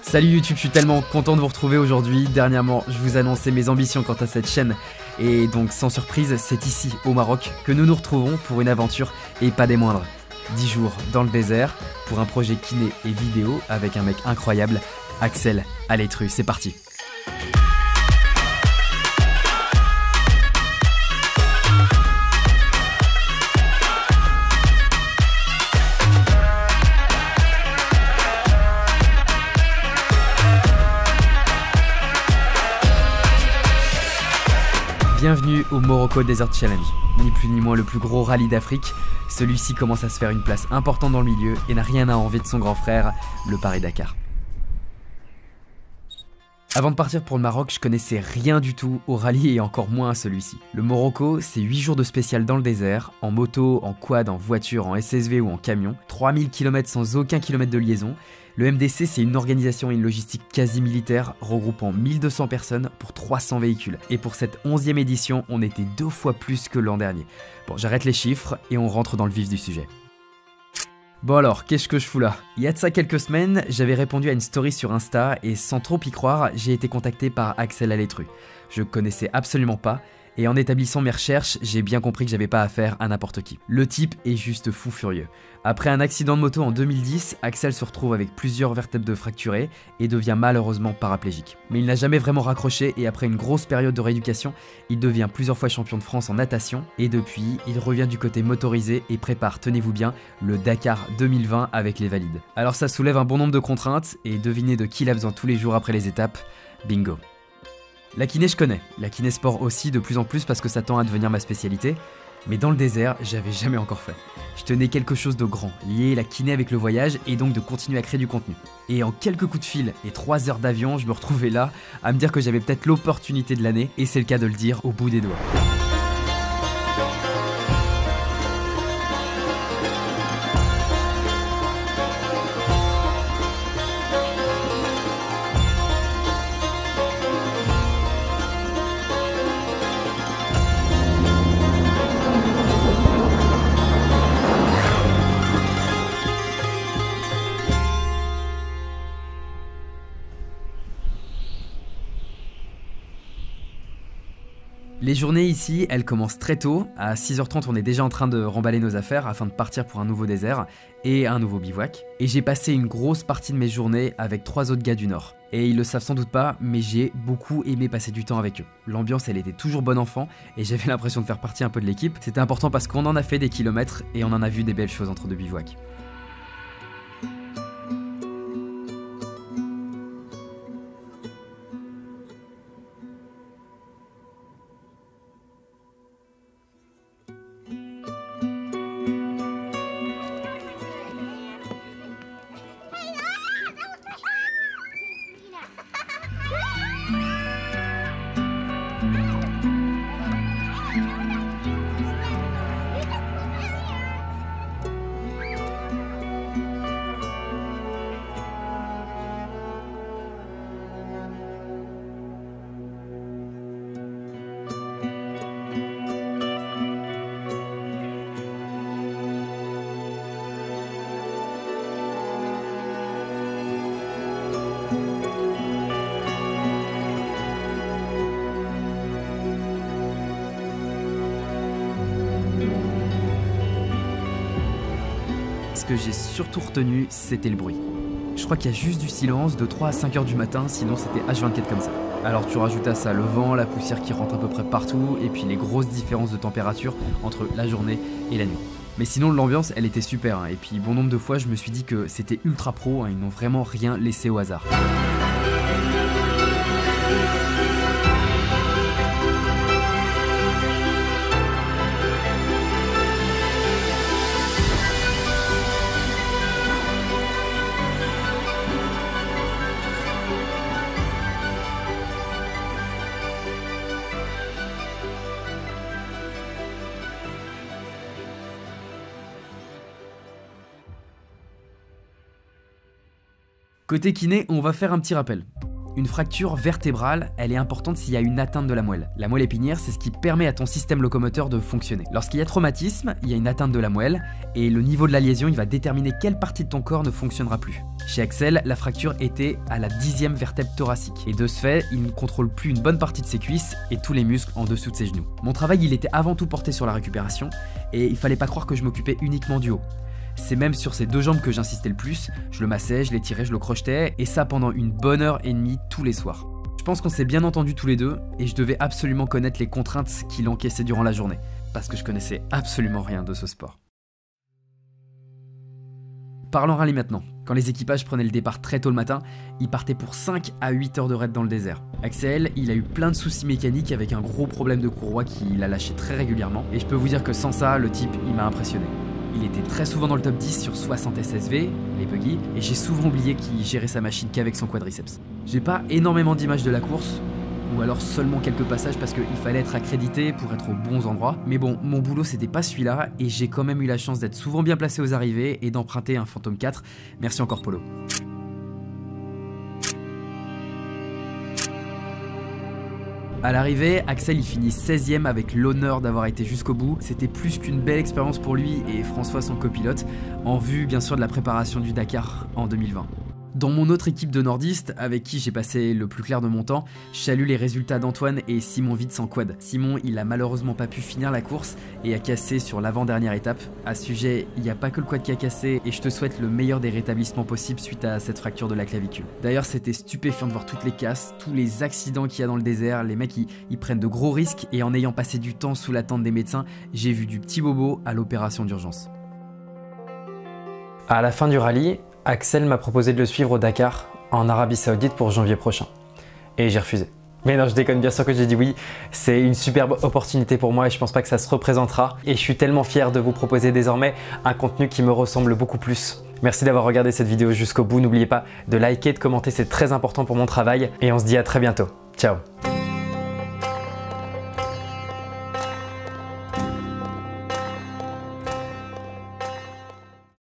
Salut YouTube, je suis tellement content de vous retrouver aujourd'hui. Dernièrement, je vous annonçais mes ambitions quant à cette chaîne. Et donc sans surprise, c'est ici, au Maroc, que nous nous retrouvons pour une aventure et pas des moindres. 10 jours dans le désert pour un projet kiné et vidéo avec un mec incroyable, Axel Alétru. C'est parti. Bienvenue au Morocco Desert Challenge, ni plus ni moins le plus gros rallye d'Afrique. Celui-ci commence à se faire une place importante dans le milieu et n'a rien à envier de son grand frère, le Paris-Dakar. Avant de partir pour le Maroc, je connaissais rien du tout au rallye et encore moins à celui-ci. Le Morocco, c'est 8 jours de spécial dans le désert, en moto, en quad, en voiture, en SSV ou en camion, 3000 km sans aucun kilomètre de liaison. Le MDC, c'est une organisation et une logistique quasi militaire regroupant 1200 personnes pour 300 véhicules. Et pour cette 11e édition, on était 2 fois plus que l'an dernier. Bon, j'arrête les chiffres et on rentre dans le vif du sujet. Bon alors, qu'est-ce que je fous là? Il y a de ça quelques semaines, j'avais répondu à une story sur Insta et sans trop y croire, j'ai été contacté par Axel Alétru. Je connaissais absolument pas. Et en établissant mes recherches, j'ai bien compris que j'avais pas affaire à n'importe qui. Le type est juste fou furieux. Après un accident de moto en 2010, Axel se retrouve avec plusieurs vertèbres fracturées et devient malheureusement paraplégique. Mais il n'a jamais vraiment raccroché et après une grosse période de rééducation, il devient plusieurs fois champion de France en natation et depuis, il revient du côté motorisé et prépare, tenez-vous bien, le Dakar 2020 avec les valides. Alors ça soulève un bon nombre de contraintes et devinez de qui il a besoin tous les jours après les étapes, bingo. La kiné je connais, la kiné sport aussi de plus en plus parce que ça tend à devenir ma spécialité, mais dans le désert, j'avais jamais encore fait. Je tenais quelque chose de grand, lier la kiné avec le voyage et donc de continuer à créer du contenu. Et en quelques coups de fil et 3 heures d'avion, je me retrouvais là à me dire que j'avais peut-être l'opportunité de l'année, et c'est le cas de le dire au bout des doigts. Les journées ici, elles commencent très tôt. À 6h30, on est déjà en train de remballer nos affaires afin de partir pour un nouveau désert et un nouveau bivouac. Et j'ai passé une grosse partie de mes journées avec 3 autres gars du Nord. Et ils le savent sans doute pas, mais j'ai beaucoup aimé passer du temps avec eux. L'ambiance, elle était toujours bon enfant et j'avais l'impression de faire partie un peu de l'équipe. C'était important parce qu'on en a fait des kilomètres et on en a vu des belles choses entre deux bivouacs. Ce que j'ai surtout retenu, c'était le bruit. Je crois qu'il y a juste du silence de 3 à 5 heures du matin, sinon c'était H24 comme ça. Alors tu rajoutes à ça le vent, la poussière qui rentre à peu près partout, et puis les grosses différences de température entre la journée et la nuit. Mais sinon l'ambiance, elle était super, hein. Et puis bon nombre de fois je me suis dit que c'était ultra pro, hein. Ils n'ont vraiment rien laissé au hasard. Côté kiné, on va faire un petit rappel. Une fracture vertébrale, elle est importante s'il y a une atteinte de la moelle. La moelle épinière, c'est ce qui permet à ton système locomoteur de fonctionner. Lorsqu'il y a traumatisme, il y a une atteinte de la moelle et le niveau de la lésion, il va déterminer quelle partie de ton corps ne fonctionnera plus. Chez Axel, la fracture était à la 10e vertèbre thoracique et de ce fait, il ne contrôle plus une bonne partie de ses cuisses et tous les muscles en dessous de ses genoux. Mon travail, il était avant tout porté sur la récupération et il fallait pas croire que je m'occupais uniquement du haut. C'est même sur ces deux jambes que j'insistais le plus, je le massais, je l'étirais, je le crochetais, et ça pendant une bonne heure et demie tous les soirs. Je pense qu'on s'est bien entendus tous les deux, et je devais absolument connaître les contraintes qu'il encaissait durant la journée, parce que je connaissais absolument rien de ce sport. Parlons rallye maintenant. Quand les équipages prenaient le départ très tôt le matin, ils partaient pour 5 à 8 heures de raid dans le désert. Axel, il a eu plein de soucis mécaniques avec un gros problème de courroie qui l'a lâché très régulièrement, et je peux vous dire que sans ça, le type, il m'a impressionné. Il était très souvent dans le top 10 sur 60 SSV, les buggy, et j'ai souvent oublié qu'il gérait sa machine qu'avec son quadriceps. J'ai pas énormément d'images de la course, ou alors seulement quelques passages parce qu'il fallait être accrédité pour être aux bons endroits. Mais bon, mon boulot c'était pas celui-là, et j'ai quand même eu la chance d'être souvent bien placé aux arrivées et d'emprunter un Phantom 4. Merci encore Polo. À l'arrivée, Axel il finit 16ème avec l'honneur d'avoir été jusqu'au bout. C'était plus qu'une belle expérience pour lui et François son copilote, en vue bien sûr de la préparation du Dakar en 2020. Dans mon autre équipe de nordistes, avec qui j'ai passé le plus clair de mon temps, je salue les résultats d'Antoine et Simon Vitz en quad. Simon, il a malheureusement pas pu finir la course et a cassé sur l'avant-dernière étape. À ce sujet, il n'y a pas que le quad qui a cassé et je te souhaite le meilleur des rétablissements possibles suite à cette fracture de la clavicule. D'ailleurs, c'était stupéfiant de voir toutes les casses, tous les accidents qu'il y a dans le désert, les mecs ils prennent de gros risques et en ayant passé du temps sous l'attente des médecins, j'ai vu du petit bobo à l'opération d'urgence. À la fin du rallye, Axel m'a proposé de le suivre au Dakar, en Arabie Saoudite pour janvier prochain. Et j'ai refusé. Mais non, je déconne, bien sûr que j'ai dit oui. C'est une superbe opportunité pour moi et je pense pas que ça se représentera. Et je suis tellement fier de vous proposer désormais un contenu qui me ressemble beaucoup plus. Merci d'avoir regardé cette vidéo jusqu'au bout. N'oubliez pas de liker, de commenter, c'est très important pour mon travail. Et on se dit à très bientôt. Ciao!